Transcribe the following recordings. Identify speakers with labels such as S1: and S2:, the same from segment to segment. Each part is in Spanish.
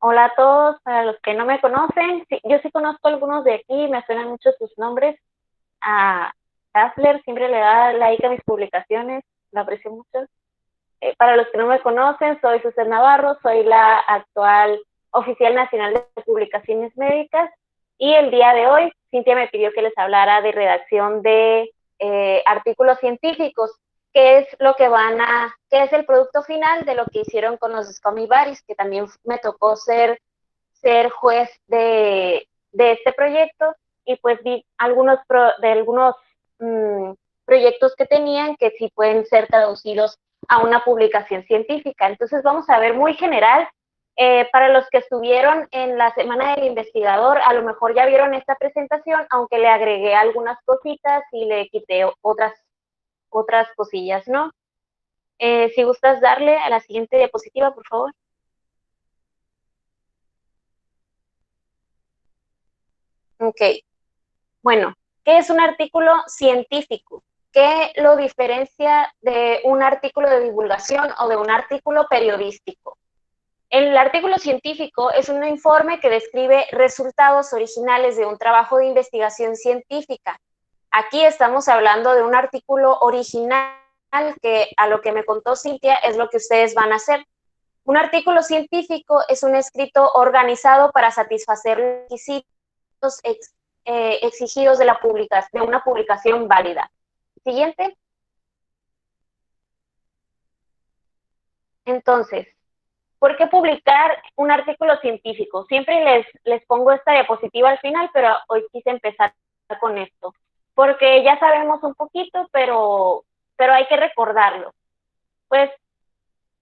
S1: Hola a todos, para los que no me conocen, sí, yo sí conozco algunos de aquí, me suenan mucho sus nombres. A Kassler siempre le da like a mis publicaciones, lo aprecio mucho. Para los que no me conocen, soy Susana Navarro, soy la actual oficial nacional de publicaciones médicas y el día de hoy Cintia me pidió que les hablara de redacción de artículos científicos, que es lo que que es el producto final de lo que hicieron con los Scummy Buddies, que también me tocó ser juez de este proyecto y pues vi algunos proyectos que tenían que sí pueden ser traducidos a una publicación científica. Entonces vamos a ver muy general. Para los que estuvieron en la Semana del Investigador, a lo mejor ya vieron esta presentación, aunque le agregué algunas cositas y le quité otras cosillas, ¿no? Si gustas darle a la siguiente diapositiva, por favor. Ok, bueno, ¿qué es un artículo científico? ¿Qué lo diferencia de un artículo de divulgación o de un artículo periodístico? El artículo científico es un informe que describe resultados originales de un trabajo de investigación científica. Aquí estamos hablando de un artículo original que a lo que me contó Cintia es lo que ustedes van a hacer. Un artículo científico es un escrito organizado para satisfacer los requisitos exigidos de una publicación válida. Siguiente. Entonces, ¿por qué publicar un artículo científico? Siempre les pongo esta diapositiva al final, pero hoy quise empezar con esto, porque ya sabemos un poquito, pero hay que recordarlo. Pues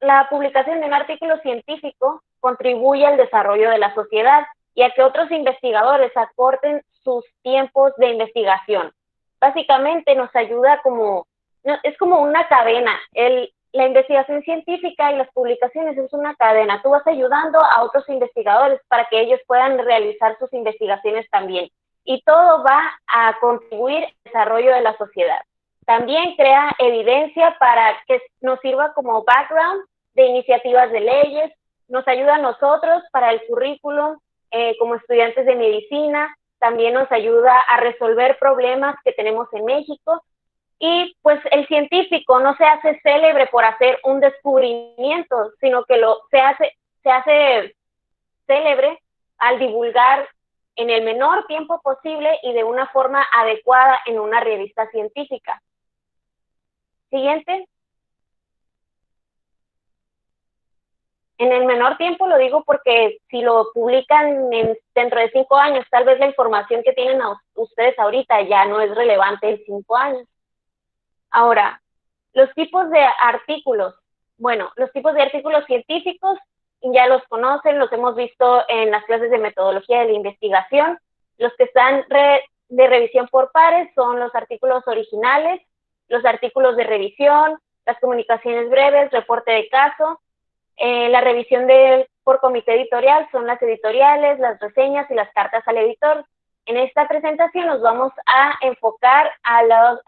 S1: la publicación de un artículo científico contribuye al desarrollo de la sociedad y a que otros investigadores acorten sus tiempos de investigación. Básicamente nos ayuda es como una cadena. La investigación científica y las publicaciones es una cadena. Tú vas ayudando a otros investigadores para que ellos puedan realizar sus investigaciones también. Y todo va a contribuir al desarrollo de la sociedad. También crea evidencia para que nos sirva como background de iniciativas de leyes, nos ayuda a nosotros para el currículum como estudiantes de medicina, también nos ayuda a resolver problemas que tenemos en México. Y pues el científico no se hace célebre por hacer un descubrimiento, sino que se hace célebre al divulgar en el menor tiempo posible y de una forma adecuada en una revista científica. Siguiente. En el menor tiempo lo digo porque si lo publican dentro de 5 años, tal vez la información que tienen ustedes ahorita ya no es relevante en 5 años. Ahora, los tipos de artículos. Bueno, los tipos de artículos científicos ya los conocen, los hemos visto en las clases de metodología de la investigación. Los que están de revisión por pares son los artículos originales, los artículos de revisión, las comunicaciones breves, reporte de caso. La revisión por comité editorial son las editoriales, las reseñas y las cartas al editor. En esta presentación nos vamos a enfocar a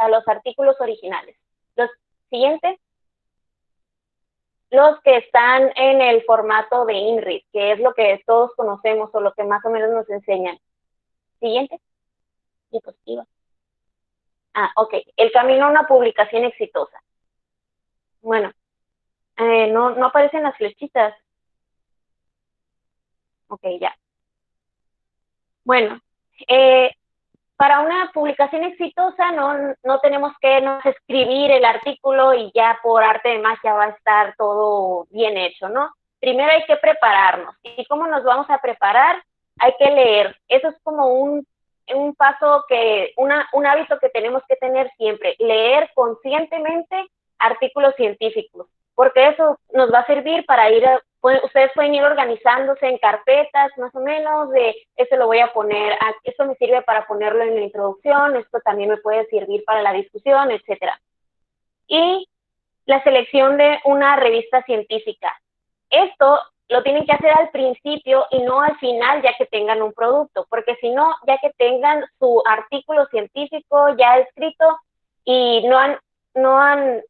S1: los artículos originales. Los siguientes, los que están en el formato de INRID, que es lo que todos conocemos o lo que más o menos nos enseñan. Siguiente, diapositiva. Ok, el camino a una publicación exitosa. Bueno, no aparecen las flechitas. Ok, ya. Bueno, eh, para una publicación exitosa no tenemos que escribir el artículo y ya por arte de magia va a estar todo bien hecho, ¿no? Primero hay que prepararnos. ¿Y cómo nos vamos a preparar? Hay que leer. Eso es como un paso un hábito que tenemos que tener siempre. Leer conscientemente artículos científicos, porque eso nos va a servir para ustedes pueden ir organizándose en carpetas más o menos de esto lo voy a poner, esto me sirve para ponerlo en la introducción, esto también me puede servir para la discusión, etcétera. Y la selección de una revista científica. Esto lo tienen que hacer al principio y no al final ya que tengan un producto, porque si no, ya que tengan su artículo científico ya escrito y no han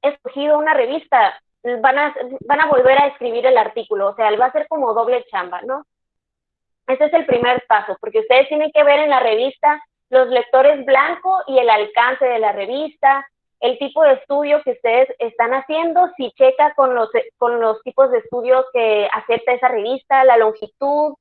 S1: escogido una revista, van a volver a escribir el artículo, o sea, va a ser como doble chamba, ¿no? Ese es el primer paso, porque ustedes tienen que ver en la revista los lectores blanco y el alcance de la revista, el tipo de estudio que ustedes están haciendo, si checa con los tipos de estudios que acepta esa revista, la longitud,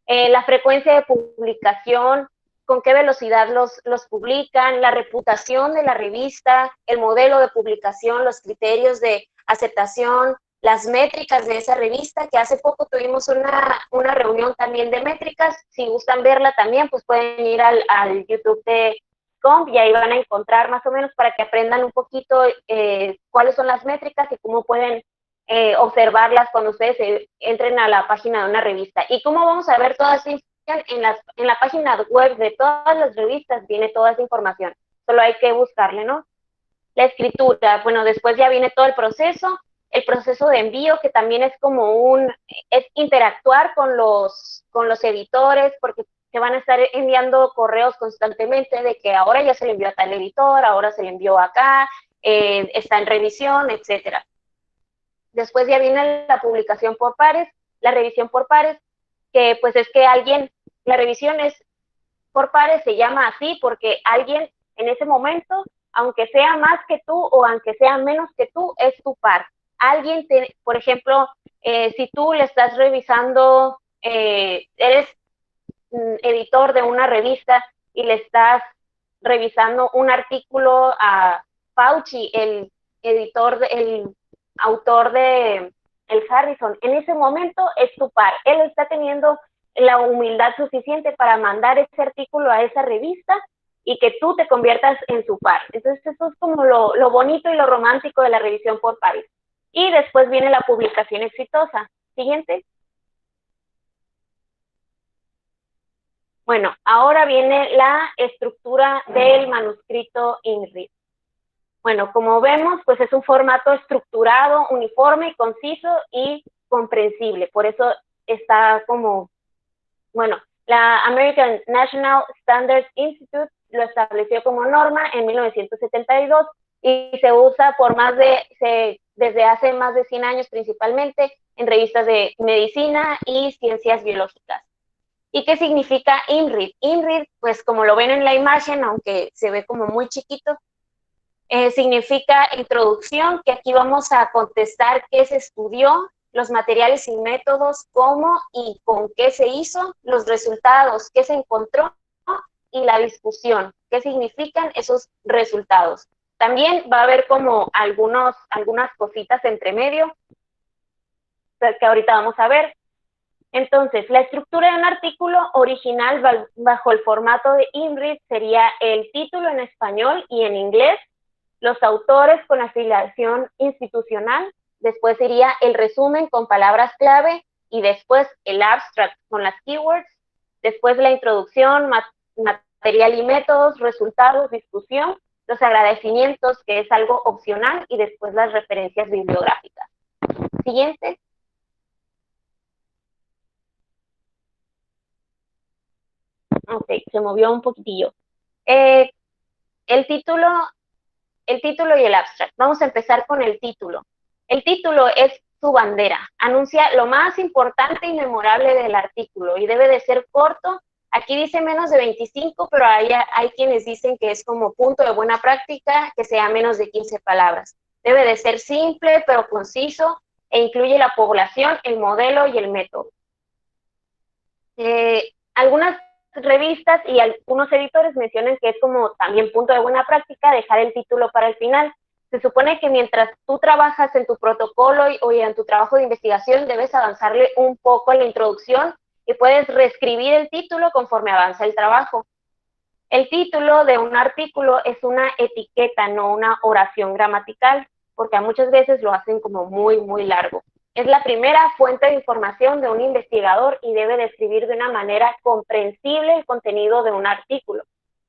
S1: la frecuencia de publicación, con qué velocidad los publican, la reputación de la revista, el modelo de publicación, los criterios de aceptación, las métricas de esa revista, que hace poco tuvimos una reunión también de métricas. Si gustan verla también, pues pueden ir al YouTube de Comp y ahí van a encontrar más o menos para que aprendan un poquito cuáles son las métricas y cómo pueden observarlas cuando ustedes entren a la página de una revista. ¿Y cómo vamos a ver toda esa información? En la página web de todas las revistas viene toda esa información. Solo hay que buscarle, ¿no? La escritura, bueno, después ya viene todo el proceso de envío, que también es como es interactuar con los editores, porque se van a estar enviando correos constantemente de que ahora ya se le envió a tal editor, ahora se le envió acá, está en revisión, etcétera. Después ya viene la publicación por pares, la revisión por pares, que pues es que la revisión es por pares, se llama así porque alguien en ese momento, aunque sea más que tú o aunque sea menos que tú, es tu par. Por ejemplo, si tú le estás revisando, eres editor de una revista y le estás revisando un artículo a Fauci, el autor de el Harrison, en ese momento es tu par. Él está teniendo la humildad suficiente para mandar ese artículo a esa revista y que tú te conviertas en su par. Entonces eso es como lo bonito y lo romántico de la revisión por pares. Y después viene la publicación exitosa. Siguiente. Bueno, ahora viene la estructura del manuscrito INRID. Bueno, como vemos, pues es un formato estructurado, uniforme, conciso y comprensible. Por eso está como, bueno, la American National Standards Institute lo estableció como norma en 1972 y se usa desde hace más de 100 años principalmente en revistas de medicina y ciencias biológicas. ¿Y qué significa INRID? INRID, pues como lo ven en la imagen, aunque se ve como muy chiquito, significa introducción, que aquí vamos a contestar qué se estudió, los materiales y métodos, cómo y con qué se hizo, los resultados, qué se encontró y la discusión, qué significan esos resultados. También va a haber como algunas cositas entre medio que ahorita vamos a ver. Entonces, la estructura de un artículo original bajo el formato de INRID sería el título en español y en inglés, los autores con afiliación institucional, después sería el resumen con palabras clave y después el abstract con las keywords, después la introducción, material y métodos, resultados, discusión, los agradecimientos, que es algo opcional, y después las referencias bibliográficas. Siguiente. Ok, se movió un poquitillo. El título y el abstract. Vamos a empezar con el título. El título es su bandera. Anuncia lo más importante y memorable del artículo y debe de ser corto. Aquí dice menos de 25, pero hay quienes dicen que es como punto de buena práctica que sea menos de 15 palabras. Debe de ser simple, pero conciso e incluye la población, el modelo y el método. Algunas revistas y algunos editores mencionan que es como también punto de buena práctica dejar el título para el final. Se supone que mientras tú trabajas en tu protocolo o en tu trabajo de investigación, debes avanzarle un poco en la introducción y puedes reescribir el título conforme avanza el trabajo. El título de un artículo es una etiqueta, no una oración gramatical, porque muchas veces lo hacen como muy, muy largo. Es la primera fuente de información de un investigador y debe describir de una manera comprensible el contenido de un artículo.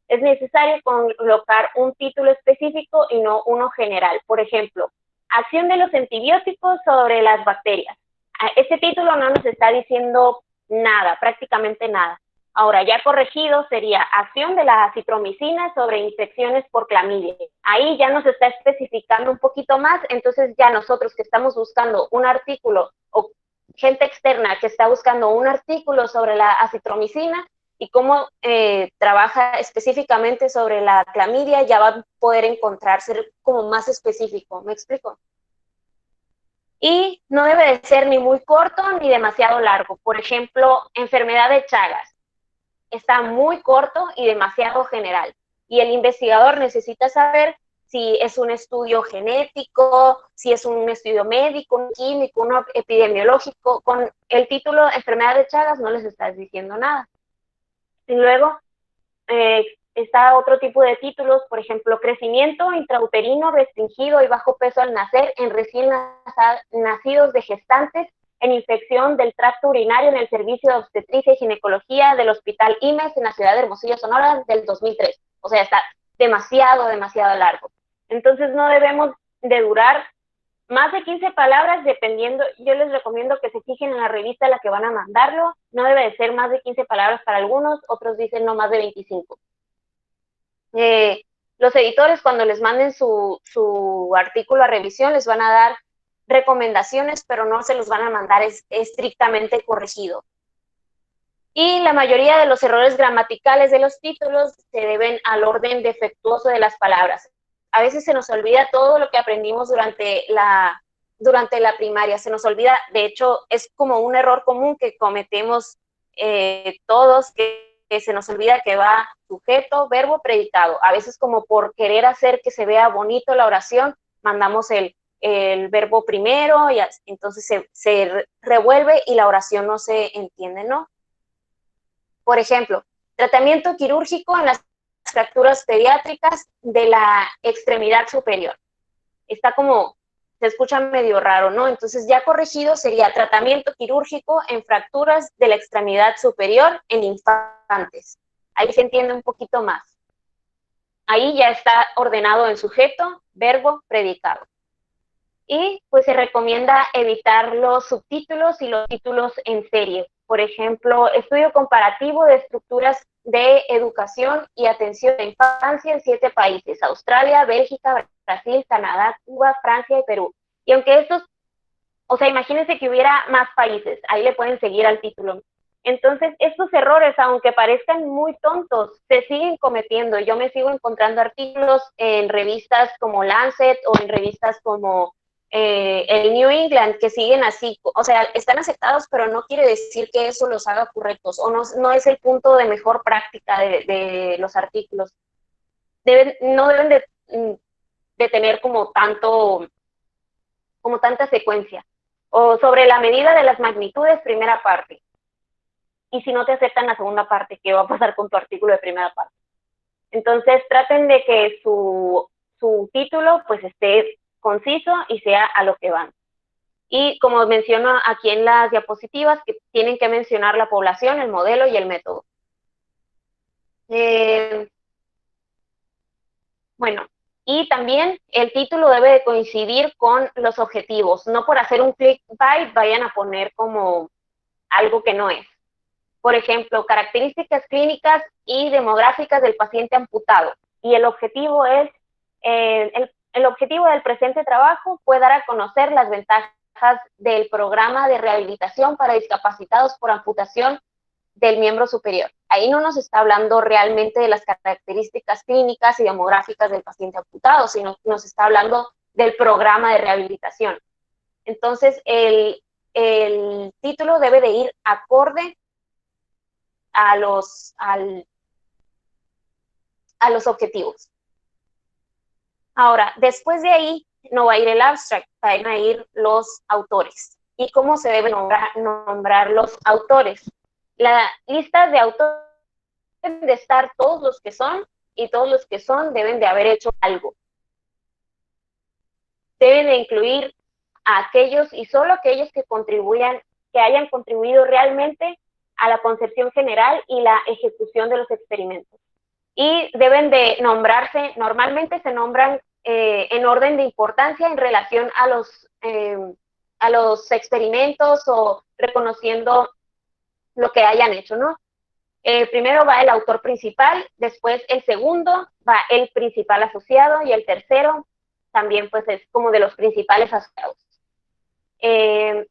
S1: Es necesario colocar un título específico y no uno general. Por ejemplo, acción de los antibióticos sobre las bacterias. Este título no nos está diciendo nada, prácticamente nada. Ahora, ya corregido sería acción de la acitromicina sobre infecciones por clamidia. Ahí ya nos está especificando un poquito más, entonces ya nosotros que estamos buscando un artículo o gente externa que está buscando un artículo sobre la acitromicina y cómo trabaja específicamente sobre la clamidia, ya va a poder encontrar, ser como más específico. ¿Me explico? Y no debe de ser ni muy corto ni demasiado largo. Por ejemplo, enfermedad de Chagas está muy corto y demasiado general. Y el investigador necesita saber si es un estudio genético, si es un estudio médico, un químico, uno epidemiológico. Con el título enfermedad de Chagas no les estás diciendo nada. Y luego está otro tipo de títulos, por ejemplo, crecimiento intrauterino restringido y bajo peso al nacer en recién nacidos de gestantes en infección del tracto urinario en el servicio de obstetricia y ginecología del Hospital IMES en la ciudad de Hermosillo, Sonora, del 2003. O sea, está demasiado largo. Entonces no debemos de durar más de 15 palabras, dependiendo, yo les recomiendo que se fijen en la revista a la que van a mandarlo, no debe de ser más de 15 palabras para algunos, otros dicen no más de 25. Los editores cuando les manden su artículo a revisión les van a dar recomendaciones, pero no se los van a mandar estrictamente corregido. Y la mayoría de los errores gramaticales de los títulos se deben al orden defectuoso de las palabras. A veces se nos olvida todo lo que aprendimos durante la primaria, se nos olvida, de hecho, es como un error común que cometemos todos, que se nos olvida que va sujeto, verbo, predicado. A veces como por querer hacer que se vea bonito la oración, mandamos el verbo primero y entonces se revuelve y la oración no se entiende, ¿no? Por ejemplo, tratamiento quirúrgico en las fracturas pediátricas de la extremidad superior. Está como, se escucha medio raro, ¿no? Entonces ya corregido sería tratamiento quirúrgico en fracturas de la extremidad superior en infantes. Ahí se entiende un poquito más. Ahí ya está ordenado en sujeto, verbo, predicado. Y pues se recomienda evitar los subtítulos y los títulos en serie. Por ejemplo, estudio comparativo de estructuras de educación y atención de infancia en 7 países: Australia, Bélgica, Brasil, Canadá, Cuba, Francia y Perú. Y aunque estos, o sea, imagínense que hubiera más países, ahí le pueden seguir al título. Entonces, estos errores, aunque parezcan muy tontos, se siguen cometiendo. Yo me sigo encontrando artículos en revistas como Lancet o en revistas como el New England, que siguen así, o sea, están aceptados, pero no quiere decir que eso los haga correctos, o no es el punto de mejor práctica de los artículos. No deben de tener como tanta secuencia. O sobre la medida de las magnitudes, primera parte. Y si no te aceptan la segunda parte, ¿qué va a pasar con tu artículo de primera parte? Entonces, traten de que su título pues esté conciso y sea a lo que van. Y como menciono aquí en las diapositivas, que tienen que mencionar la población, el modelo y el método. Bueno, y también el título debe de coincidir con los objetivos. No por hacer un clickbait vayan a poner como algo que no es. Por ejemplo, características clínicas y demográficas del paciente amputado. Y el objetivo es, el objetivo del presente trabajo fue dar a conocer las ventajas del programa de rehabilitación para discapacitados por amputación del miembro superior. Ahí no nos está hablando realmente de las características clínicas y demográficas del paciente amputado, sino nos está hablando del programa de rehabilitación. Entonces, el título debe de ir acorde a los objetivos. Ahora, después de ahí no va a ir el abstract, van a ir los autores. ¿Y cómo se deben nombrar los autores? La lista de autores deben de estar todos los que son, y todos los que son deben de haber hecho algo. Deben de incluir a aquellos y solo aquellos que contribuyan, que hayan contribuido realmente a la concepción general y la ejecución de los experimentos. Y deben de nombrarse, normalmente se nombran en orden de importancia en relación a los experimentos o reconociendo lo que hayan hecho, ¿no? Primero va el autor principal, después el segundo va el principal asociado y el tercero también pues es como de los principales asociados. ¿Y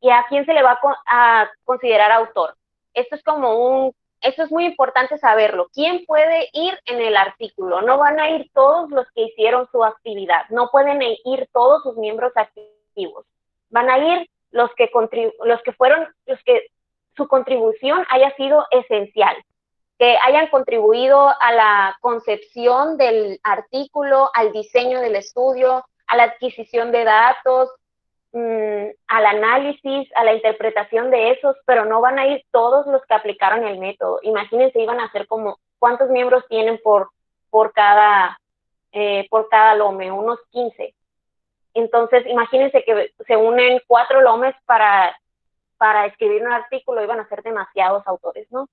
S1: a quién se le va a considerar autor? Esto es muy importante saberlo. ¿Quién puede ir en el artículo? No van a ir todos los que hicieron su actividad, no pueden ir todos sus miembros activos. Van a ir los que su contribución haya sido esencial, que hayan contribuido a la concepción del artículo, al diseño del estudio, a la adquisición de datos, al análisis, a la interpretación de esos, pero no van a ir todos los que aplicaron el método. Imagínense, iban a ser como, ¿cuántos miembros tienen por cada LOME? Unos 15. Entonces, imagínense que se unen 4 LOMES para escribir un artículo, iban a ser demasiados autores, ¿no?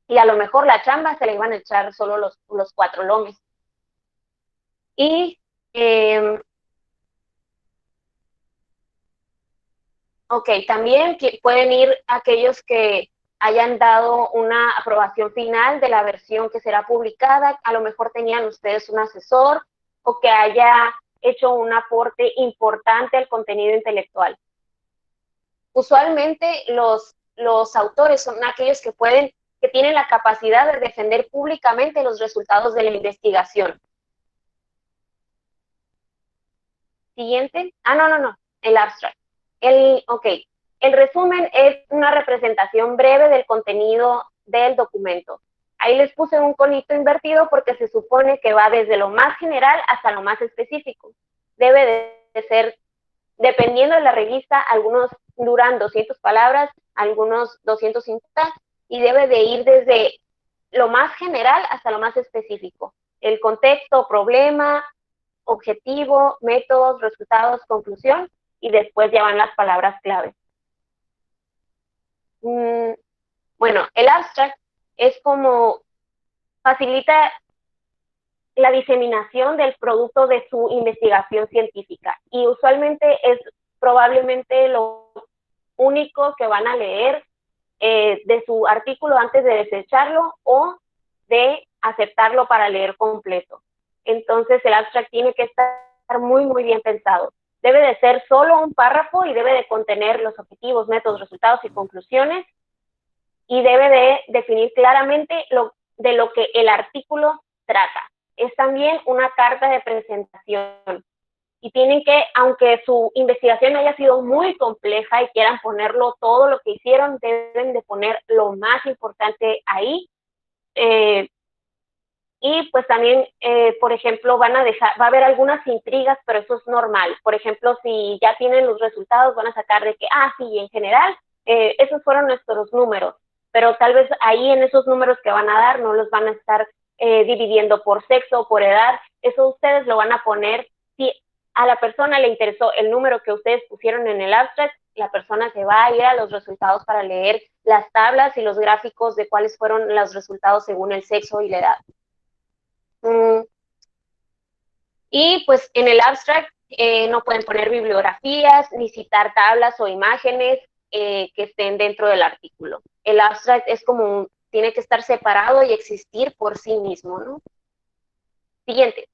S1: Y a lo mejor la chamba se le iban a echar solo los 4 LOMES. Y ok, también pueden ir aquellos que hayan dado una aprobación final de la versión que será publicada, a lo mejor tenían ustedes un asesor o que haya hecho un aporte importante al contenido intelectual. Usualmente los autores son aquellos que tienen la capacidad de defender públicamente los resultados de la investigación. Siguiente. No, el abstract. El resumen es una representación breve del contenido del documento. Ahí les puse un conito invertido porque se supone que va desde lo más general hasta lo más específico. Debe de ser, dependiendo de la revista, algunos duran 200 palabras, algunos 250, y debe de ir desde lo más general hasta lo más específico. El contexto, problema, objetivo, métodos, resultados, conclusión, y después ya van las palabras clave. Bueno, el abstract es como facilita la diseminación del producto de su investigación científica y usualmente es probablemente lo único que van a leer de su artículo antes de desecharlo o de aceptarlo para leer completo. Entonces el abstract tiene que estar muy, muy bien pensado. Debe de ser solo un párrafo y debe de contener los objetivos, métodos, resultados y conclusiones, y debe de definir claramente de lo que el artículo trata. Es también una carta de presentación y tienen que, aunque su investigación haya sido muy compleja y quieran ponerlo todo lo que hicieron, deben de poner lo más importante ahí. Y pues también, por ejemplo, va a haber algunas intrigas, pero eso es normal. Por ejemplo, si ya tienen los resultados, van a sacar de que, sí, en general, esos fueron nuestros números, pero tal vez ahí en esos números que van a dar no los van a estar dividiendo por sexo o por edad. Eso ustedes lo van a poner, si a la persona le interesó el número que ustedes pusieron en el abstract, la persona se va a ir a los resultados para leer las tablas y los gráficos de cuáles fueron los resultados según el sexo y la edad. Y pues en el abstract no pueden poner bibliografías ni citar tablas o imágenes que estén dentro del artículo. El abstract es como tiene que estar separado y existir por sí mismo, ¿no? Siguiente.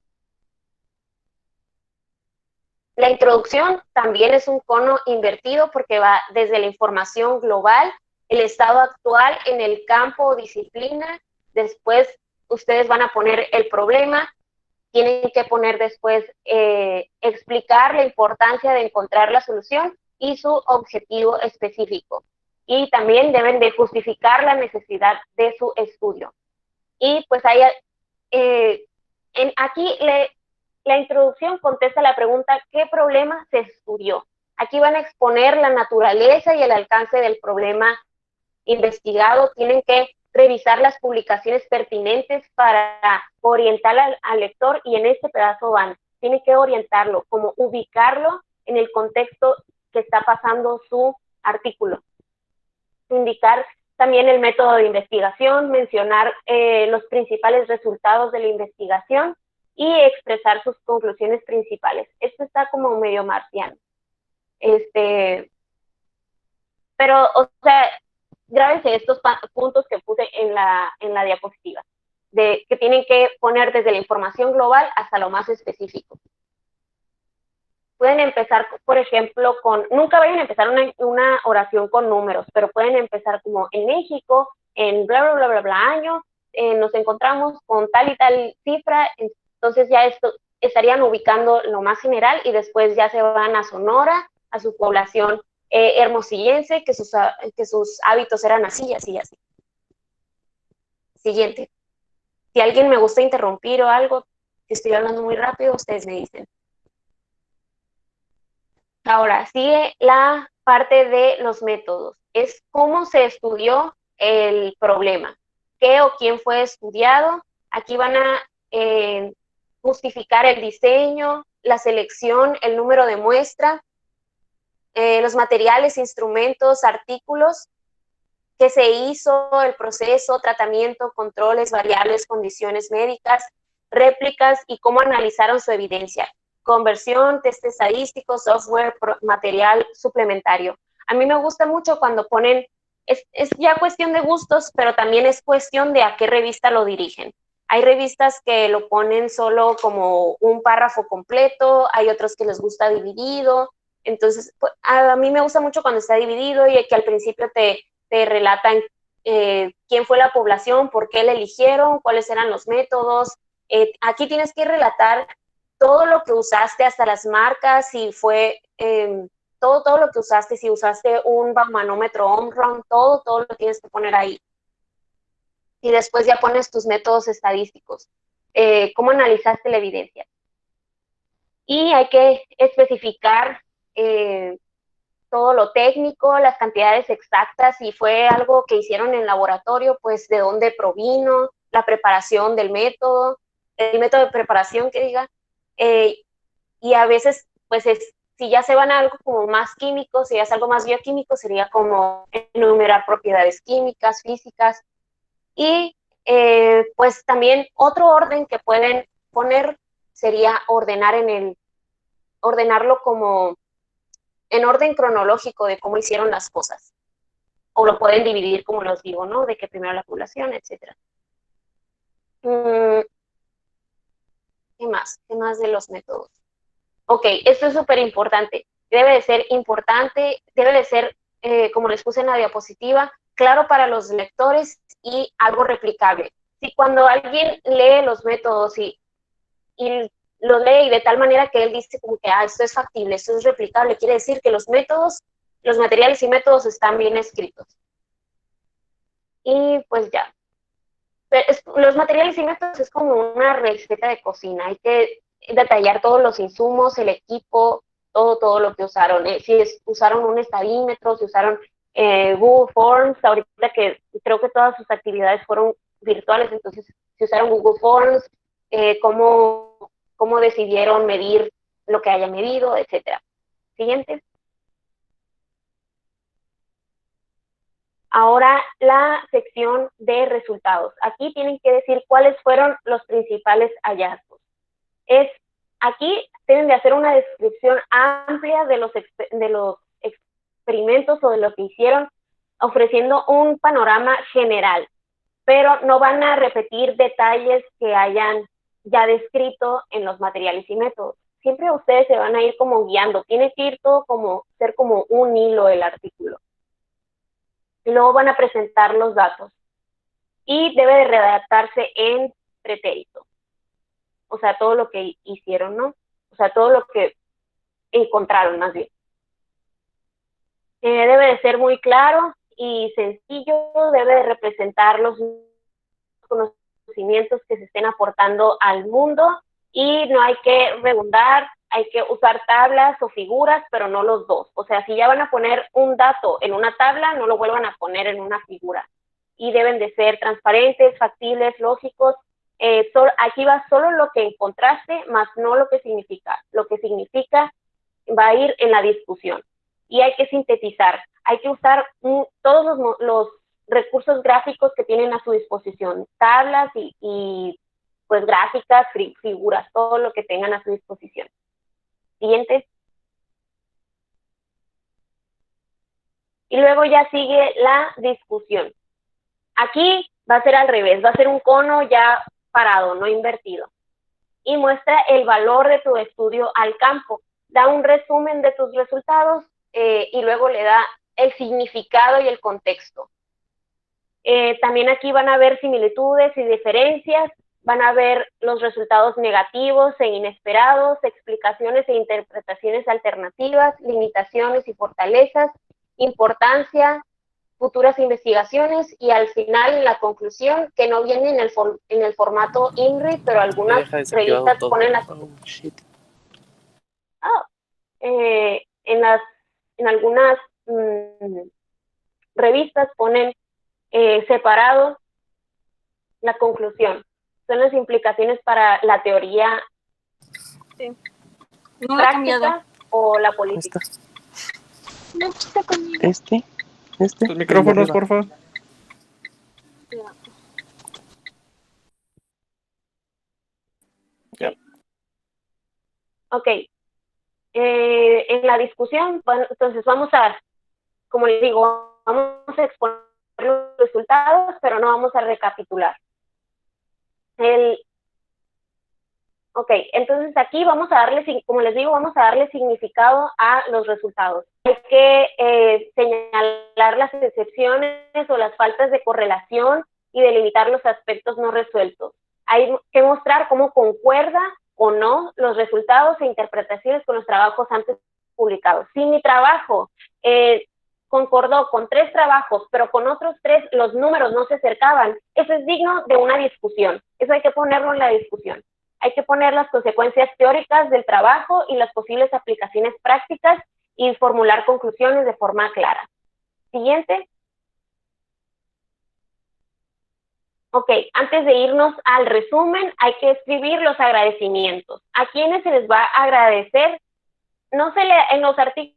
S1: La introducción también es un cono invertido porque va desde la información global, el estado actual en el campo o disciplina, después ustedes van a poner el problema, tienen que poner después, explicar la importancia de encontrar la solución y su objetivo específico. Y también deben de justificar la necesidad de su estudio. Y pues aquí la introducción contesta la pregunta, ¿qué problema se estudió? Aquí van a exponer la naturaleza y el alcance del problema investigado, tienen que revisar las publicaciones pertinentes para orientar al lector y en este pedazo tienen que orientarlo, como ubicarlo en el contexto que está pasando su artículo. Indicar también el método de investigación, mencionar los principales resultados de la investigación y expresar sus conclusiones principales. Esto está como medio marciano. Pero, o sea, grábense estos puntos que puse en la diapositiva, de que tienen que poner desde la información global hasta lo más específico. Pueden empezar, por ejemplo, nunca vayan a empezar una oración con números, pero pueden empezar como en México, en bla, bla, bla, bla, bla, año, nos encontramos con tal y tal cifra, entonces ya esto estarían ubicando lo más general y después ya se van a Sonora, a su población hermosillense, que sus hábitos eran así, así, así. Siguiente. Si alguien me gusta interrumpir o algo, si estoy hablando muy rápido, ustedes me dicen. Ahora, sigue la parte de los métodos. Es cómo se estudió el problema. ¿Qué o quién fue estudiado? Aquí van a justificar el diseño, la selección, el número de muestra, los materiales, instrumentos, artículos, qué se hizo, el proceso, tratamiento, controles, variables, condiciones médicas, réplicas y cómo analizaron su evidencia. Conversión, test estadístico, software, material suplementario. A mí me gusta mucho cuando ponen, es ya cuestión de gustos, pero también es cuestión de a qué revista lo dirigen. Hay revistas que lo ponen solo como un párrafo completo, hay otros que les gusta dividido. Entonces, a mí me gusta mucho cuando está dividido y que al principio te relatan quién fue la población, por qué la eligieron, cuáles eran los métodos. Aquí tienes que relatar todo lo que usaste, hasta las marcas, si fue todo lo que usaste, si usaste un baumanómetro Omron, todo lo tienes que poner ahí. Y después ya pones tus métodos estadísticos, cómo analizaste la evidencia. Y hay que especificar todo lo técnico, las cantidades exactas, si fue algo que hicieron en laboratorio, pues de dónde provino, la preparación del método, el método de preparación que diga, y a veces, pues si ya se van a algo como más químico, si ya es algo más bioquímico, sería como enumerar propiedades químicas, físicas, y pues también otro orden que pueden poner sería ordenarlo como en orden cronológico de cómo hicieron las cosas. O lo pueden dividir, como los digo, ¿no? De que primero la población, etc. ¿Qué más? ¿Qué más de los métodos? Ok, esto es súper importante. Debe de ser importante, debe de ser, como les puse en la diapositiva, claro para los lectores y algo replicable. Si cuando alguien lee los métodos y lo lee de tal manera que él dice como que esto es factible, esto es replicable, quiere decir que los métodos, los materiales y métodos están bien escritos. Y pues ya. Los materiales y métodos es como una receta de cocina, hay que detallar todos los insumos, el equipo, todo lo que usaron. Si usaron un estadímetro, si usaron Google Forms, ahorita que creo que todas sus actividades fueron virtuales, entonces si usaron Google Forms, cómo decidieron medir lo que hayan medido, etcétera. Siguiente. Ahora la sección de resultados. Aquí tienen que decir cuáles fueron los principales hallazgos. Aquí tienen de hacer una descripción amplia de los experimentos o de lo que hicieron, ofreciendo un panorama general, pero no van a repetir detalles que hayan ya descrito en los materiales y métodos. Siempre ustedes se van a ir como guiando, tiene que ir todo ser como un hilo el artículo. Y luego van a presentar los datos. Y debe de redactarse en pretérito. O sea, todo lo que hicieron, ¿no? O sea, todo lo que encontraron, más bien. Debe de ser muy claro y sencillo, debe de representar los conocimientos que se estén aportando al mundo y no hay que redundar, hay que usar tablas o figuras, pero no los dos. O sea, si ya van a poner un dato en una tabla, no lo vuelvan a poner en una figura. Y deben de ser transparentes, factibles, lógicos. Aquí va solo lo que encontraste, más no lo que significa. Lo que significa va a ir en la discusión. Y hay que sintetizar, hay que usar todos los recursos gráficos que tienen a su disposición, tablas y pues gráficas, figuras, todo lo que tengan a su disposición. Siguiente. Y luego ya sigue la discusión. Aquí va a ser al revés, va a ser un cono ya parado, no invertido. Y muestra el valor de tu estudio al campo. Da un resumen de tus resultados y luego le da el significado y el contexto. También aquí van a ver similitudes y diferencias, van a ver los resultados negativos e inesperados, explicaciones e interpretaciones alternativas, limitaciones y fortalezas, importancia, futuras investigaciones y al final la conclusión, que no viene en el formato INRI, pero algunas revistas ponen las... en algunas revistas ponen separado la conclusión. Son las implicaciones para la teoría
S2: No
S1: práctica o la política.
S2: No está conmigo.
S3: Los micrófonos, por favor.
S1: Ya. Ok. En la discusión, bueno, entonces vamos a, como les digo, vamos a exponer los resultados, pero no vamos a recapitular. Ok, entonces aquí vamos a darle, como les digo, vamos a darle significado a los resultados. Hay que señalar las excepciones o las faltas de correlación y delimitar los aspectos no resueltos. Hay que mostrar cómo concuerda o no los resultados e interpretaciones con los trabajos antes publicados. Si mi trabajo concordó con 3 trabajos, pero con otros 3 los números no se acercaban, eso es digno de una discusión. Eso hay que ponerlo en la discusión. Hay que poner las consecuencias teóricas del trabajo y las posibles aplicaciones prácticas y formular conclusiones de forma clara. Siguiente. Ok, antes de irnos al resumen, hay que escribir los agradecimientos. ¿A quiénes se les va a agradecer? No se le, en los artículos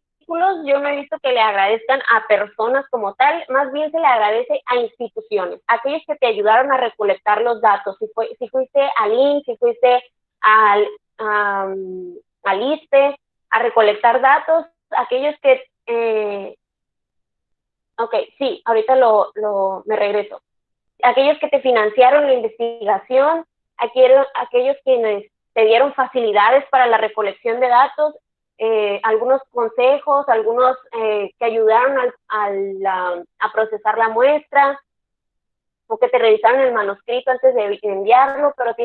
S1: yo no he visto que le agradezcan a personas como tal, más bien se le agradece a instituciones, aquellos que te ayudaron a recolectar los datos, si fuiste al INS, si fuiste al ISSSTE, a recolectar datos, aquellos que, ok, sí, ahorita me regreso, aquellos que te financiaron la investigación, aquellos quienes te dieron facilidades para la recolección de datos, algunos consejos, algunos que ayudaron a procesar la muestra, o que te revisaron el manuscrito antes de enviarlo, pero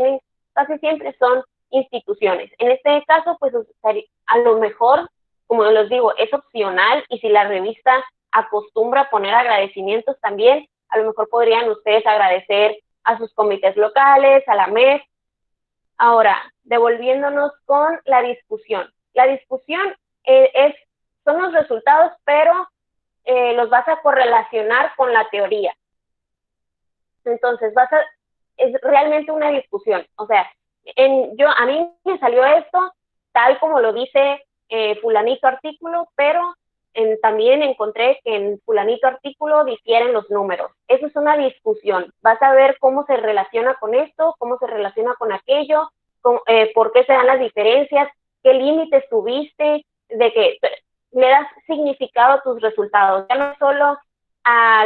S1: casi siempre son instituciones. En este caso, pues a lo mejor, como les digo, es opcional, y si la revista acostumbra a poner agradecimientos también, a lo mejor podrían ustedes agradecer a sus comités locales, a la MES. Ahora, devolviéndonos con la discusión. La discusión son los resultados, pero los vas a correlacionar con la teoría. Entonces, es realmente una discusión. O sea, a mí me salió esto tal como lo dice fulanito artículo, pero también encontré que en fulanito artículo difieren los números. Eso es una discusión. Vas a ver cómo se relaciona con esto, cómo se relaciona con aquello, por qué se dan las diferencias, qué límites tuviste, de que le das significado a tus resultados. Ya no solo a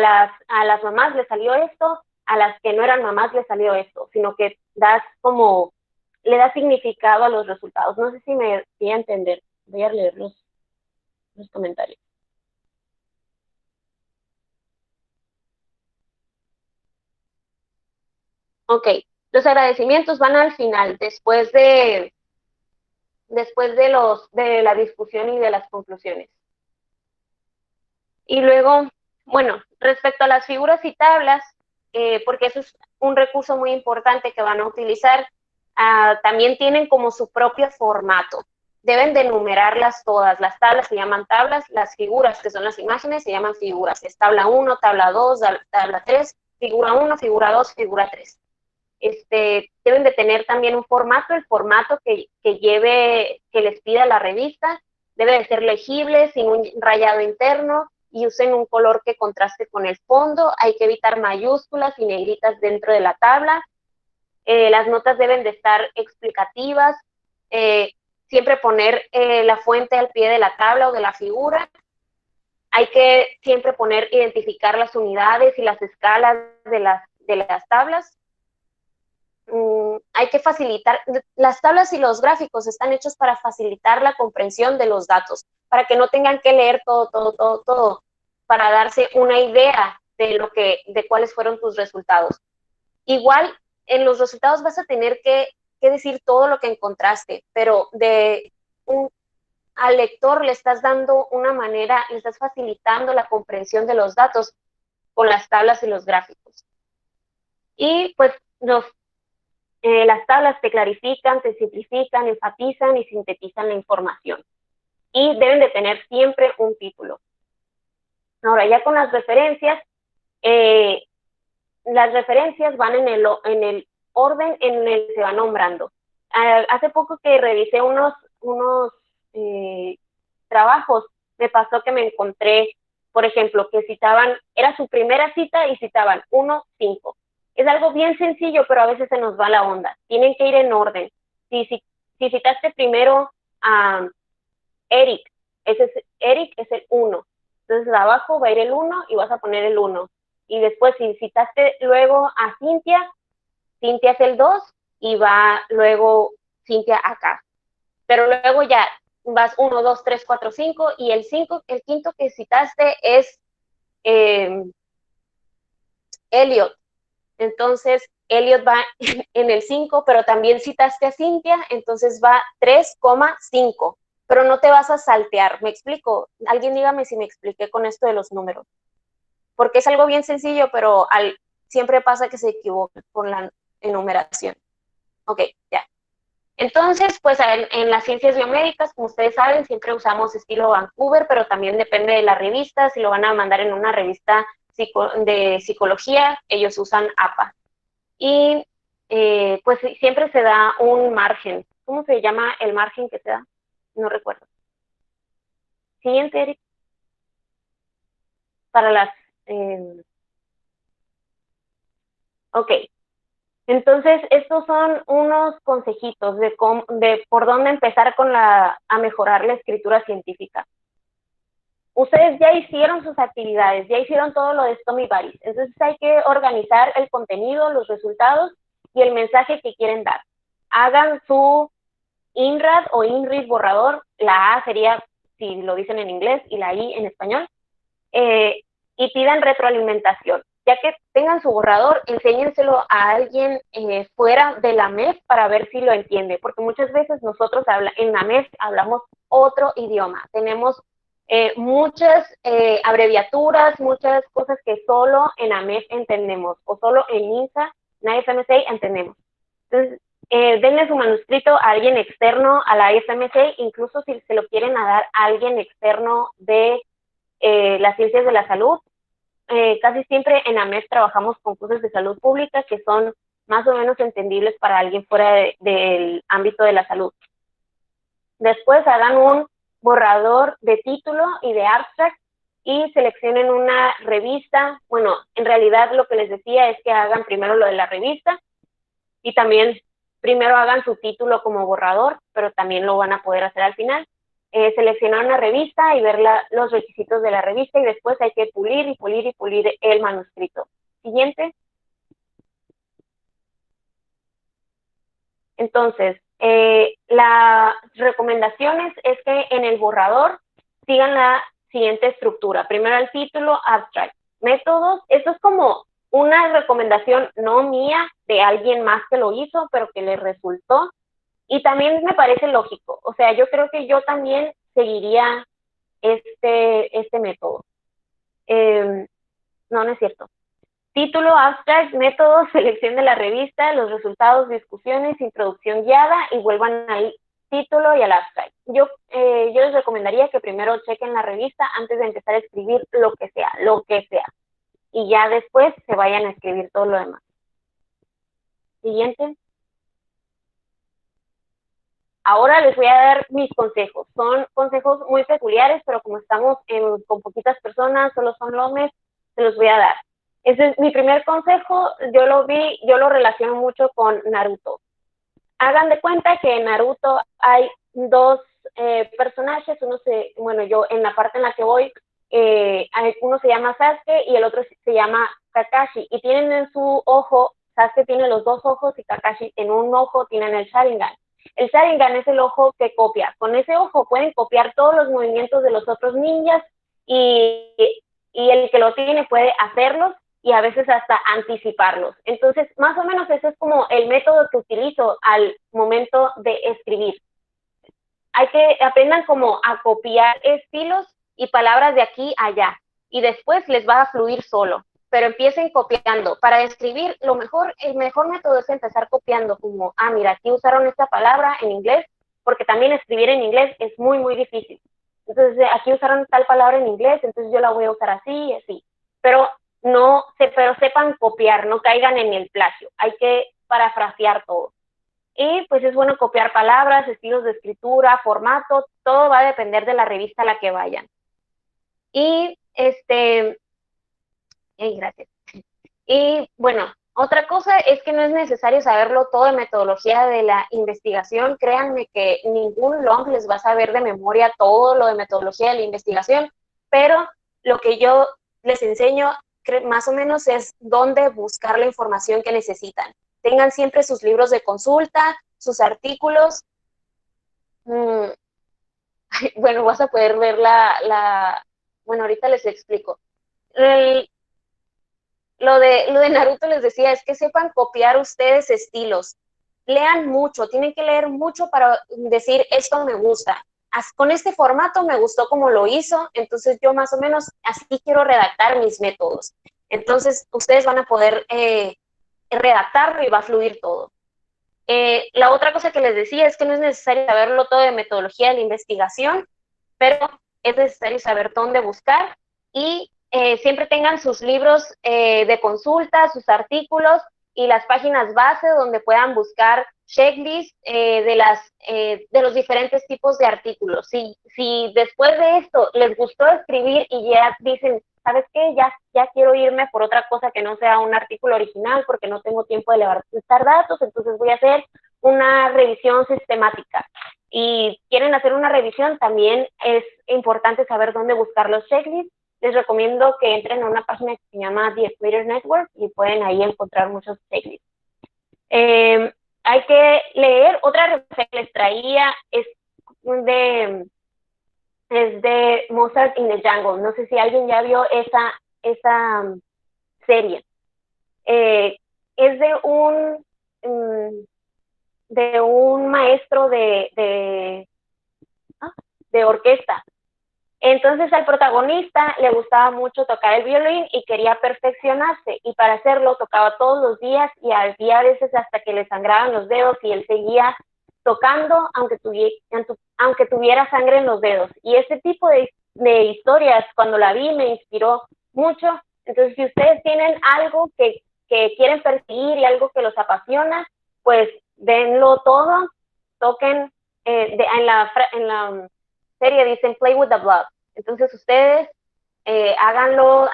S1: las mamás les salió esto, a las que no eran mamás les salió esto, sino que le das significado a los resultados. No sé si me voy a entender. Voy a leer los comentarios. Ok, los agradecimientos van al final, después de la discusión y de las conclusiones. Y luego, bueno, respecto a las figuras y tablas, porque eso es un recurso muy importante que van a utilizar, también tienen como su propio formato. Deben de enumerarlas todas. Las tablas se llaman tablas, las figuras, que son las imágenes, se llaman figuras. Es tabla 1, tabla 2, tabla 3, figura 1, figura 2, figura 3. Deben de tener también un formato, el formato que les pida la revista. Debe de ser legible, sin un rayado interno, y usen un color que contraste con el fondo. Hay que evitar mayúsculas y negritas dentro de la tabla. Las notas deben de estar explicativas. Siempre poner la fuente al pie de la tabla o de la figura. hay que siempre identificar las unidades y las escalas de las tablas. Hay que facilitar, las tablas y los gráficos están hechos para facilitar la comprensión de los datos, para que no tengan que leer todo, para darse una idea de cuáles fueron tus resultados. Igual, en los resultados vas a tener que decir todo lo que encontraste, pero al lector le estás dando una manera, le estás facilitando la comprensión de los datos con las tablas y los gráficos. Y pues las tablas te clarifican, te simplifican, enfatizan y sintetizan la información. Y deben de tener siempre un título. Ahora, ya con las referencias van en el orden en el que se va nombrando. Hace poco que revisé unos trabajos, me pasó que me encontré, por ejemplo, que citaban, era su primera cita y citaban 1, 5. Es algo bien sencillo, pero a veces se nos va la onda. Tienen que ir en orden. Si citaste primero a Eric, Eric es el 1. Entonces abajo va a ir el 1 y vas a poner el 1. Y después si citaste luego a Cintia, Cintia es el 2 y va luego Cintia acá. Pero luego ya vas 1, 2, 3, 4, 5 y el quinto que citaste es Elliot. Entonces, Elliot va en el 5, pero también citaste a Cintia, entonces va 3,5. Pero no te vas a saltear, ¿me explico? Alguien dígame si me expliqué con esto de los números. Porque es algo bien sencillo, pero siempre pasa que se equivoca con la enumeración. Ok, ya. Entonces, pues en las ciencias biomédicas, como ustedes saben, siempre usamos estilo Vancouver, pero también depende de la revista. Si lo van a mandar en una revista de psicología, ellos usan APA. Y pues siempre se da un margen. ¿Cómo se llama el margen que se da? No recuerdo. Siguiente, Eric. Para las... ok. Entonces, estos son unos consejitos de por dónde empezar a mejorar la escritura científica. Ustedes ya hicieron sus actividades, ya hicieron todo lo de Stomy Baris. Entonces hay que organizar el contenido, los resultados y el mensaje que quieren dar. Hagan su INRAD o INRID borrador. La A sería, si lo dicen en inglés, y la I en español. Y pidan retroalimentación. Ya que tengan su borrador, enséñenselo a alguien fuera de la MEF para ver si lo entiende, porque muchas veces nosotros en la MEF hablamos otro idioma, tenemos muchas abreviaturas, muchas cosas que solo en AMEF entendemos, o solo en INSA, en IFMSA entendemos. Entonces, denle su manuscrito a alguien externo a la IFMSA, incluso si se lo quieren dar a alguien externo de las ciencias de la salud. Casi siempre en AMEF trabajamos con cosas de salud pública que son más o menos entendibles para alguien fuera del ámbito de la salud. Después hagan un borrador de título y de abstract y seleccionen una revista. Bueno, en realidad lo que les decía es que hagan primero lo de la revista y también primero hagan su título como borrador, pero también lo van a poder hacer al final. Seleccionar una revista y ver los requisitos de la revista y después hay que pulir y pulir y pulir el manuscrito. Siguiente. Entonces, las recomendaciones es que en el borrador sigan la siguiente estructura. Primero el título, abstract. Métodos, esto es como una recomendación no mía, de alguien más que lo hizo, pero que le resultó. Y también me parece lógico. O sea, yo creo que yo también seguiría este método. No es cierto. Título, abstract, método, selección de la revista, los resultados, discusiones, introducción guiada y vuelvan al título y al abstract. Yo les recomendaría que primero chequen la revista antes de empezar a escribir lo que sea. Y ya después se vayan a escribir todo lo demás. Siguiente. Ahora les voy a dar mis consejos. Son consejos muy peculiares, pero como estamos con poquitas personas, solo son hombres, se los voy a dar. Ese es mi primer consejo. Yo lo relaciono mucho con Naruto. Hagan de cuenta que en Naruto hay dos personajes. Yo en la parte en la que voy, uno se llama Sasuke y el otro se llama Kakashi, y tienen en su ojo, Sasuke tiene los dos ojos y Kakashi en un ojo tienen el Sharingan. El Sharingan es el ojo que copia. Con ese ojo pueden copiar todos los movimientos de los otros ninjas y el que lo tiene puede hacerlos y a veces hasta anticiparlos. Entonces, más o menos ese es como el método que utilizo al momento de escribir. Hay que aprendan como a copiar estilos y palabras de aquí a allá, y después les va a fluir solo, pero empiecen copiando. Para escribir, el mejor método es empezar copiando, como, mira, aquí usaron esta palabra en inglés, porque también escribir en inglés es muy, muy difícil. Entonces, aquí usaron tal palabra en inglés, entonces yo la voy a usar así y así. Pero sepan copiar, no caigan en el plagio. Hay que parafrasear todo. Y pues es bueno copiar palabras, estilos de escritura, formato, todo va a depender de la revista a la que vayan. Y gracias. Y bueno, otra cosa es que no es necesario saberlo todo de metodología de la investigación. Créanme que ningún long les va a saber de memoria todo lo de metodología de la investigación, pero lo que yo les enseño más o menos es dónde buscar la información que necesitan. Tengan siempre sus libros de consulta, sus artículos. Bueno, vas a poder ver bueno, ahorita les explico. Lo de Naruto les decía, es que sepan copiar ustedes estilos. Lean mucho, tienen que leer mucho para decir, esto me gusta. Con este formato me gustó como lo hizo, entonces yo más o menos así quiero redactar mis métodos. Entonces, ustedes van a poder redactarlo y va a fluir todo. La otra cosa que les decía es que no es necesario saberlo todo de metodología de la investigación, pero es necesario saber dónde buscar y siempre tengan sus libros de consulta, sus artículos y las páginas base donde puedan buscar checklists de los diferentes tipos de artículos. Si después de esto les gustó escribir y ya dicen, ¿sabes qué? Ya quiero irme por otra cosa que no sea un artículo original porque no tengo tiempo de levantar datos, entonces voy a hacer una revisión sistemática. Y quieren hacer una revisión, también es importante saber dónde buscar los checklists. Les recomiendo que entren a una página que se llama The Twitter Network y pueden ahí encontrar muchos checklists. Hay que leer, otra referencia que les traía es de Mozart in the Jungle. No sé si alguien ya vio esa serie. Es de un maestro de orquesta. Entonces al protagonista le gustaba mucho tocar el violín y quería perfeccionarse, y para hacerlo tocaba todos los días y había veces hasta que le sangraban los dedos y él seguía tocando aunque tuviera sangre en los dedos. Y ese tipo de historias, cuando la vi, me inspiró mucho. Entonces, si ustedes tienen algo que quieren perseguir y algo que los apasiona, pues denlo todo, toquen, en la serie dicen play with the blood. Entonces ustedes háganlo,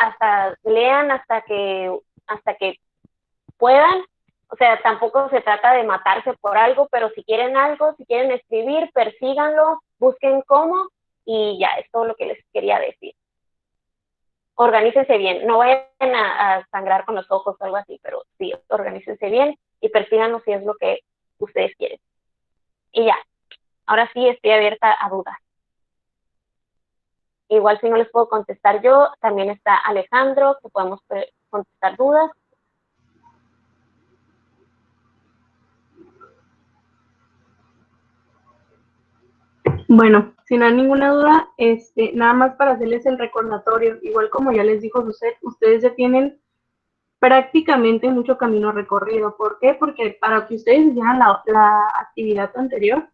S1: lean hasta que puedan. O sea, tampoco se trata de matarse por algo, pero si quieren algo, si quieren escribir, persíganlo, busquen cómo, y ya, es todo lo que les quería decir. Organícense bien, no vayan a sangrar con los ojos o algo así, pero sí, organícense bien y persíganlo si es lo que ustedes quieren. Y ya, ahora sí estoy abierta a dudas. Igual si no les puedo contestar yo, también está Alejandro, que podemos contestar dudas.
S4: Bueno, si no hay ninguna duda, nada más para hacerles el recordatorio, igual como ya les dijo Lucet, ustedes ya tienen prácticamente mucho camino recorrido. ¿Por qué? Porque para que ustedes hicieran la actividad anterior,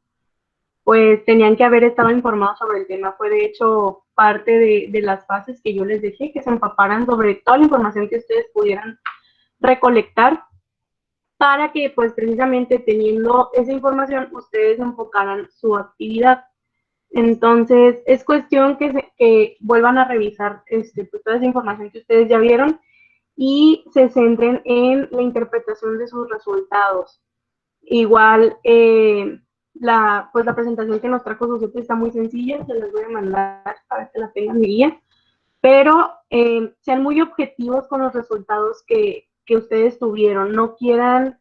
S4: pues tenían que haber estado informados sobre el tema. Fue de hecho parte de las fases que yo les dejé, que se empaparan sobre toda la información que ustedes pudieran recolectar, para que pues precisamente teniendo esa información ustedes enfocaran su actividad. Entonces es cuestión que vuelvan a revisar pues, toda esa información que ustedes ya vieron y se centren en la interpretación de sus resultados. Igual la presentación que nos trajo José está muy sencilla, se las voy a mandar para que la tengan mi guía. pero sean muy objetivos con los resultados que ustedes tuvieron, no quieran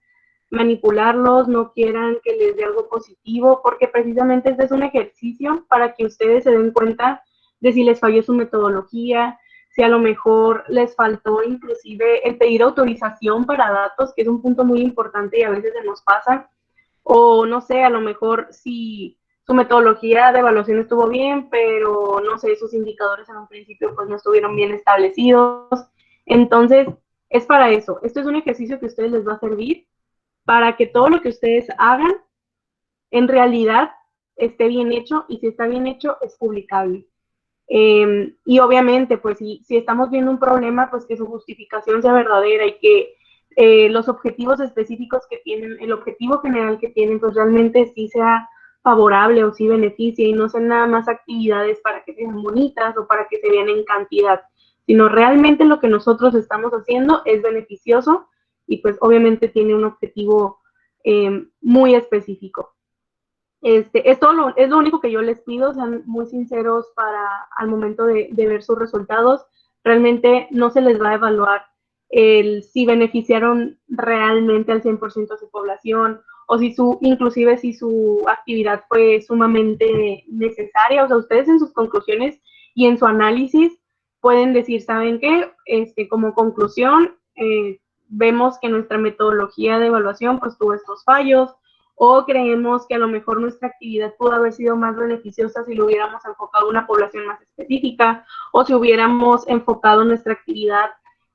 S4: manipularlos, no quieran que les dé algo positivo, porque precisamente este es un ejercicio para que ustedes se den cuenta de si les falló su metodología, si a lo mejor les faltó inclusive el pedir autorización para datos, que es un punto muy importante y a veces se nos pasa, o no sé, a lo mejor si su metodología de evaluación estuvo bien, pero no sé, sus indicadores en un principio pues no estuvieron bien establecidos. Entonces, es para eso. Esto es un ejercicio que a ustedes les va a servir para que todo lo que ustedes hagan en realidad esté bien hecho, y si está bien hecho es publicable. Y obviamente, pues si estamos viendo un problema, pues que su justificación sea verdadera y que los objetivos específicos que tienen, el objetivo general que tienen, pues realmente sí sea favorable o sí beneficie, y no sean nada más actividades para que sean bonitas o para que se vean en cantidad, sino realmente lo que nosotros estamos haciendo es beneficioso y pues obviamente tiene un objetivo muy específico. Es lo único que yo les pido, sean muy sinceros al momento de ver sus resultados. Realmente no se les va a evaluar si beneficiaron realmente al 100% a su población, o inclusive si su actividad fue sumamente necesaria. O sea, ustedes en sus conclusiones y en su análisis pueden decir, ¿saben qué? Como conclusión, vemos que nuestra metodología de evaluación pues tuvo estos fallos, o creemos que a lo mejor nuestra actividad pudo haber sido más beneficiosa si lo hubiéramos enfocado a una población más específica, o si hubiéramos enfocado nuestra actividad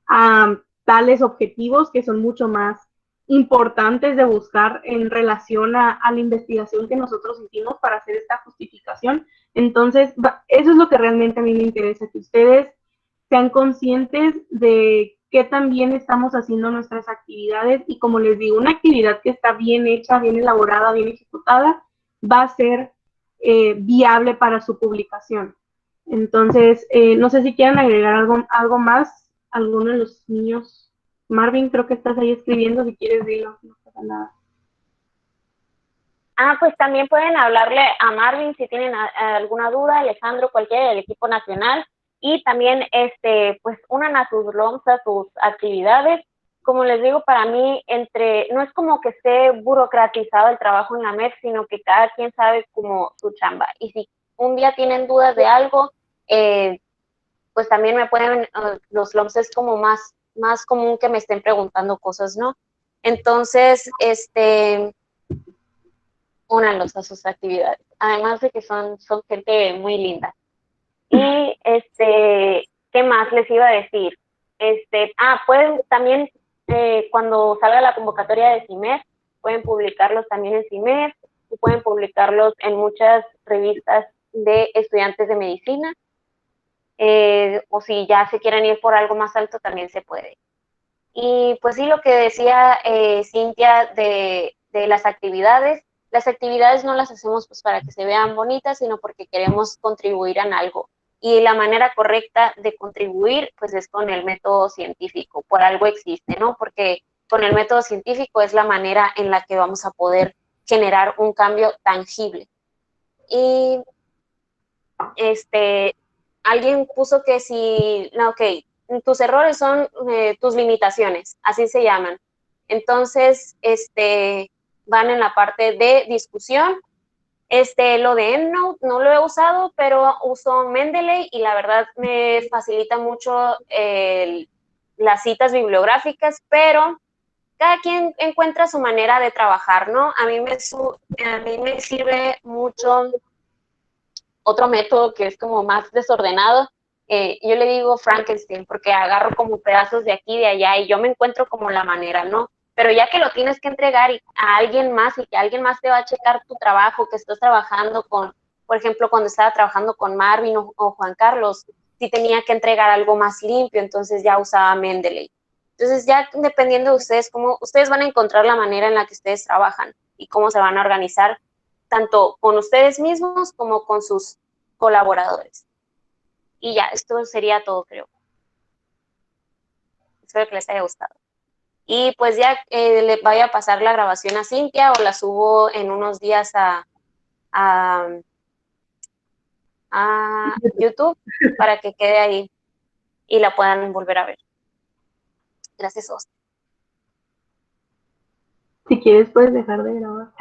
S4: a tales objetivos que son mucho más importantes de buscar en relación a la investigación que nosotros hicimos para hacer esta justificación. Entonces, eso es lo que realmente a mí me interesa, que ustedes sean conscientes de qué tan bien estamos haciendo nuestras actividades, y como les digo, una actividad que está bien hecha, bien elaborada, bien ejecutada, va a ser viable para su publicación. Entonces, no sé si quieren agregar algo más, alguno de los niños. Marvin, creo que estás ahí escribiendo, si quieres dilo, no pasa nada.
S1: Pues también pueden hablarle a Marvin si tienen alguna duda, Alejandro, cualquiera del equipo nacional, y también pues unan a sus LOMS, a sus actividades. Como les digo, para mí no es como que esté burocratizado el trabajo en la MEF, sino que cada quien sabe como su chamba, y si un día tienen dudas de algo, pues también me pueden, los LOMS es como más común que me estén preguntando cosas, ¿no? Entonces, únanlos a sus actividades, además de que son gente muy linda. Y ¿qué más les iba a decir? Pueden también, cuando salga la convocatoria de CIMER, pueden publicarlos también en CIMER, y pueden publicarlos en muchas revistas de estudiantes de medicina, o si ya se quieren ir por algo más alto, también se puede. Y pues sí, lo que decía Cintia de las actividades no las hacemos pues para que se vean bonitas, sino porque queremos contribuir en algo. Y la manera correcta de contribuir pues es con el método científico, por algo existe, ¿no? Porque con el método científico es la manera en la que vamos a poder generar un cambio tangible. Y alguien puso que tus errores son tus limitaciones, así se llaman. Entonces, van en la parte de discusión. Lo de EndNote no lo he usado, pero uso Mendeley y la verdad me facilita mucho las citas bibliográficas, pero cada quien encuentra su manera de trabajar, ¿no? A mí me sirve mucho otro método que es como más desordenado. Yo le digo Frankenstein porque agarro como pedazos de aquí y de allá y yo me encuentro como la manera, ¿no? Pero ya que lo tienes que entregar a alguien más y que alguien más te va a checar tu trabajo, que estás trabajando con, por ejemplo, cuando estaba trabajando con Marvin o Juan Carlos, sí tenía que entregar algo más limpio, entonces ya usaba Mendeley. Entonces ya dependiendo de ustedes, cómo ustedes van a encontrar la manera en la que ustedes trabajan y cómo se van a organizar, tanto con ustedes mismos como con sus colaboradores. Y ya, esto sería todo, creo. Espero que les haya gustado. Y pues ya le vaya a pasar la grabación a Cintia o la subo en unos días a YouTube para que quede ahí. y la puedan volver a ver.
S2: Gracias, Os.
S4: Si quieres puedes dejar de grabar.